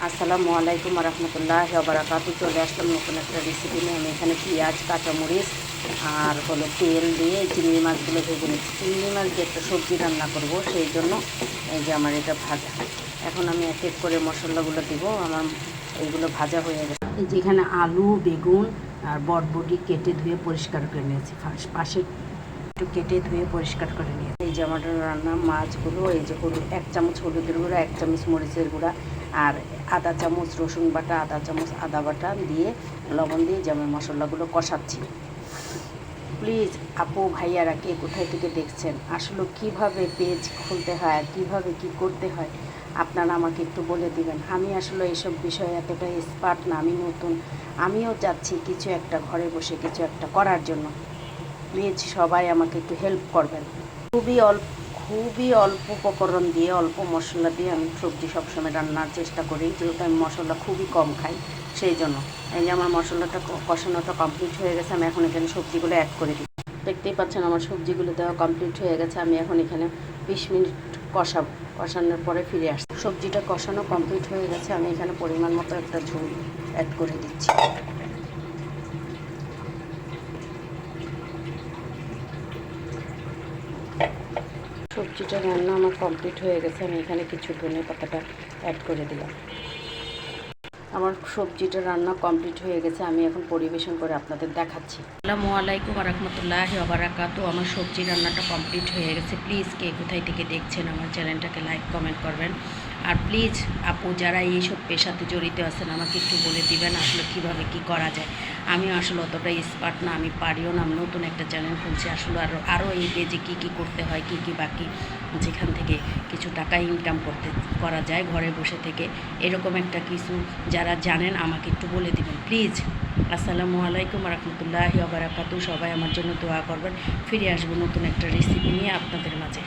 আসসালামু আলাইকুম রহমতুল্লাহি ওয়া বারাকাতুহু। চলে আসলাম নতুন একটা রেসিপি নিয়ে। আমি এখানে পেঁয়াজ, কাঁচামরিচ আর হলো তেল দিয়ে চিংড়ি মাছগুলো ভেজে নিচ্ছি। চিংড়ি মাছ দিয়ে একটা সবজি রান্না করব, সেই জন্য এই যে আমার এটা ভাজা। এখন আমি এক এক করে মশলাগুলো দিব। আমার এইগুলো ভাজা হয়ে গেছে। এই যে এখানে আলু, বেগুন আর বরবটি কেটে ধুয়ে পরিষ্কার করে নিয়েছি। পাশে একটু কেটে ধুয়ে পরিষ্কার করে নিয়ে এই যে আমার রান্না মাছগুলো, এই যে হলুদ 1 চামচ হলুদের গুঁড়া, 1 চামচ মরিচের গুঁড়া আর আধা চামচ রসুন বাটা, আধা চামচ আদা বাটা দিয়ে লবণ দিয়ে যে আমি মশলাগুলো কষাচ্ছি। প্লিজ আপু ভাইয়ারা কে কোথায় থেকে দেখছেন, আসলে কিভাবে পেজ খুলতে হয় আর কীভাবে কী করতে হয় আপনারা আমাকে একটু বলে দিবেন। আমি আসলে এইসব বিষয়ে এতটা এক্সপার্ট না, আমি নতুন। আমিও চাচ্ছি কিছু একটা ঘরে বসে কিছু একটা করার জন্য। প্লিজ সবাই আমাকে একটু হেল্প করবেন। খুবই অল্প উপকরণ দিয়ে, অল্প মশলা দিয়ে আমি সবজি সবসময় রান্নার চেষ্টা করি, যেহেতু আমি মশলা খুবই কম খাই, সেই জন্য। এই যে আমার মশলাটা কষানোটা কমপ্লিট হয়ে গেছে। আমি এখন এখানে সবজিগুলো অ্যাড করে দিই। দেখতেই পাচ্ছেন আমার সবজিগুলো দেওয়া কমপ্লিট হয়ে গেছে। আমি এখন এখানে 20 মিনিট কষাবো। কষানোর পরে ফিরে আসছি। সবজিটা কষানো কমপ্লিট হয়ে গেছে। আমি এখানে পরিমাণ মতো একটা ঝোল অ্যাড করে দিচ্ছি। সবজিটা রান্না আমার কমপ্লিট হয়ে গেছে। আমি এখানে কিছু ধনে পাতাটা অ্যাড করে দিলাম। আমার সবজিটা রান্না কমপ্লিট হয়ে গেছে। আমি এখন পরিবেশন করে আপনাদের দেখাচ্ছি। আসসালামু আলাইকুম ওয়া রাহমাতুল্লাহি ওয়া বারাকাতুহু। আমার সবজি রান্নাটা কমপ্লিট হয়ে গেছে। প্লিজ কে কোথায় থেকে দেখছেন আমার চ্যানেলটাকে লাইক কমেন্ট করবেন। আর প্লিজ আপু যারা এইসব পেশাতে জড়িত আছেন আমাকে একটু বলে দিবেন আসলে কীভাবে কী করা যায়। আমি আসলে অতটা এক্সপার্ট না, আমি পারিও না। আমি নতুন একটা চ্যানেল খুলছি। আসলে আরও এই পেজে কী কী করতে হয়, কী কী বাকি, যেখান থেকে কিছু টাকা ইনকাম করা যায় ঘরে বসে থেকে, এরকম একটা কিছু যারা জানেন আমাকে একটু বলে দিবেন প্লিজ। আসসালামু আলাইকুম রহমতুল্লাহি ওয়া বারাকাতুহু। সবাই আমার জন্য দোয়া করবেন। ফিরে আসবো নতুন একটা রেসিপি নিয়ে আপনাদের মাঝে।